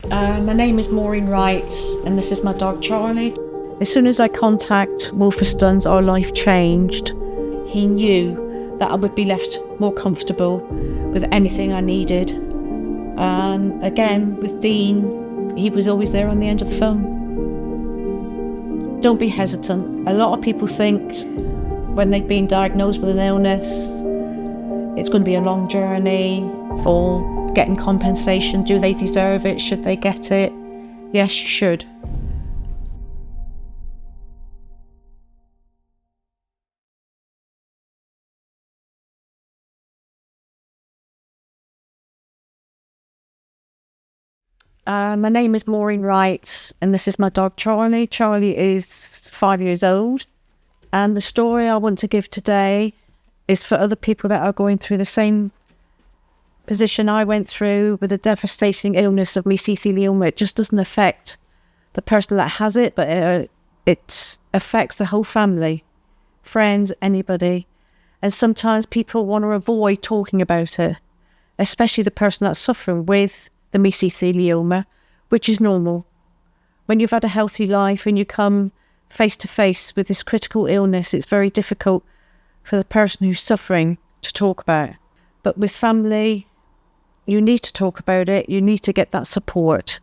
My name is Maureen Wright, and this is my dog Charlie. As soon as I contact Wolferstans, our life changed. He knew that I would be left more comfortable with anything I needed. And again, with Dean, he was always there on the end of the phone. Don't be hesitant. A lot of people think when they've been diagnosed with an illness, it's going to be a long journey for getting compensation. Do they deserve it? Should they get it? Yes, you should. My name is Maureen Wright, and this is my dog Charlie. Charlie is 5 years old, and the story I want to give today is for other people that are going through the same position I went through with the devastating illness of mesothelioma. It just doesn't affect the person that has it, but it affects the whole family, friends, anybody. And sometimes people want to avoid talking about it, especially the person that's suffering with the mesothelioma, which is normal. When you've had a healthy life and you come face to face with this critical illness, it's very difficult for the person who's suffering to talk about. But with family, you need to talk about it. You need to get that support.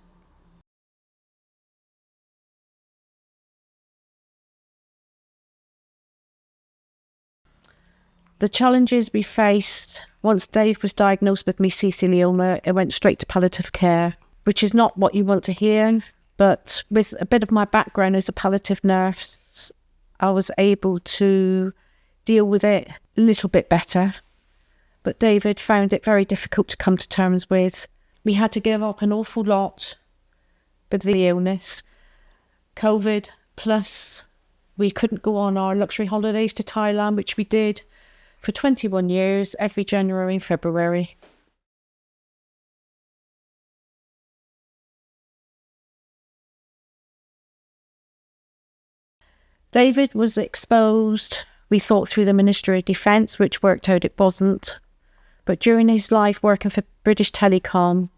The challenges we faced once Dave was diagnosed with mesothelioma, it went straight to palliative care, which is not what you want to hear. But with a bit of my background as a palliative nurse, I was able to deal with it a little bit better. But David found it very difficult to come to terms with. We had to give up an awful lot with the illness. COVID, plus we couldn't go on our luxury holidays to Thailand, which we did for 21 years, every January and February. David was exposed, we thought, through the Ministry of Defence, which worked out it wasn't. But during his life working for British Telecom,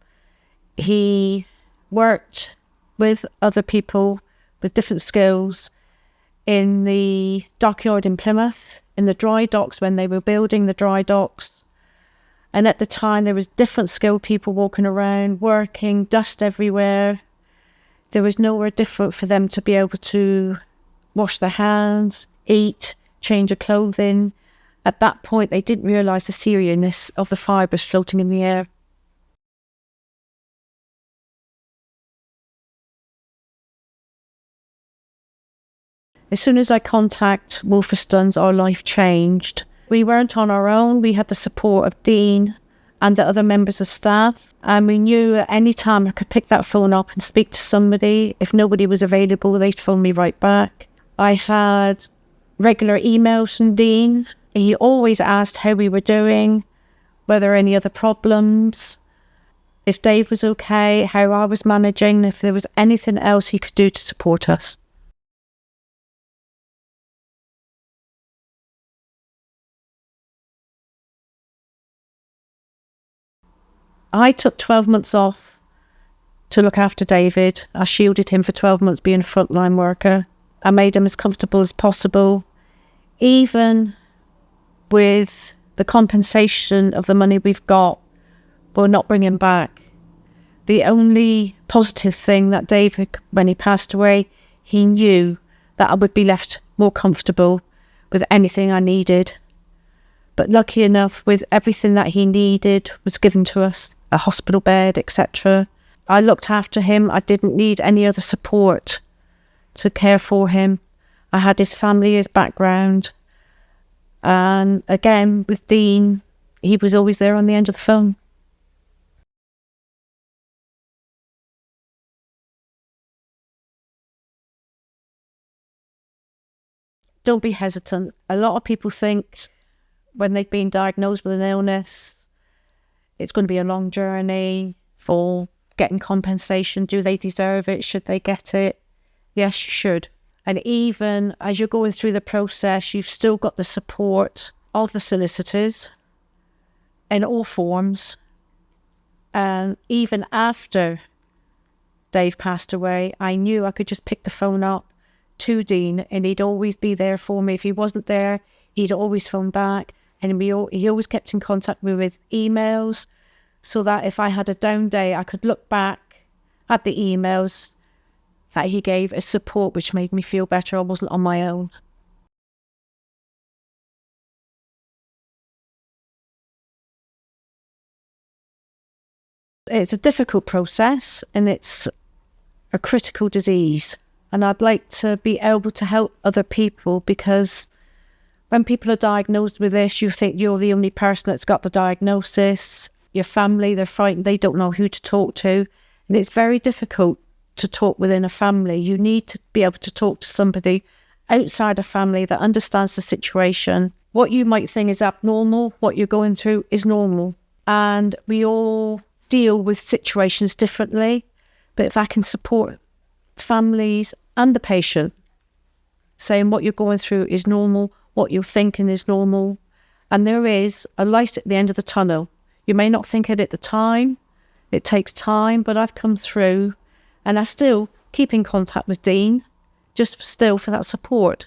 he worked with other people with different skills in the dockyard in Plymouth, in the dry docks when they were building the dry docks. And at the time there was different skilled people walking around, working, dust everywhere. There was nowhere different for them to be able to wash their hands, eat, change their clothing. At that point they didn't realise the seriousness of the fibres floating in the air. As soon as I contact Wolferstans, our life changed. We weren't on our own. We had the support of Dean and the other members of staff. And we knew at any time I could pick that phone up and speak to somebody. If nobody was available, they'd phone me right back. I had regular emails from Dean. He always asked how we were doing, whether any other problems, if Dave was okay, how I was managing, if there was anything else he could do to support us. I took 12 months off to look after David. I shielded him for 12 months being a frontline worker. I made him as comfortable as possible. Even with the compensation of the money we've got, we'll not bring him back. The only positive thing that David, when he passed away, he knew that I would be left more comfortable with anything I needed. But lucky enough, with everything that he needed was given to us, a hospital bed, etc. I looked after him. I didn't need any other support to care for him. I had his family, his background. And again, with Dean, he was always there on the end of the phone. Don't be hesitant. A lot of people think when they've been diagnosed with an illness, it's going to be a long journey for getting compensation. Do they deserve it? Should they get it? Yes, you should. And even as you're going through the process, you've still got the support of the solicitors in all forms. And even after Dave passed away, I knew I could just pick the phone up to Dean and he'd always be there for me. If he wasn't there, he'd always phone back, and he always kept in contact with me with emails, so that if I had a down day, I could look back at the emails that he gave as support, which made me feel better. I wasn't on my own. It's a difficult process and it's a critical disease. And I'd like to be able to help other people, because when people are diagnosed with this, you think you're the only person that's got the diagnosis. Your family, they're frightened, they don't know who to talk to. And it's very difficult to talk within a family. You need to be able to talk to somebody outside a family that understands the situation. What you might think is abnormal, what you're going through is normal. And we all deal with situations differently. But if I can support families and the patient, saying what you're going through is normal, what you're thinking is normal, and there is a light at the end of the tunnel. You may not think it at the time, it takes time, but I've come through, and I still keep in contact with Dean, just still for that support.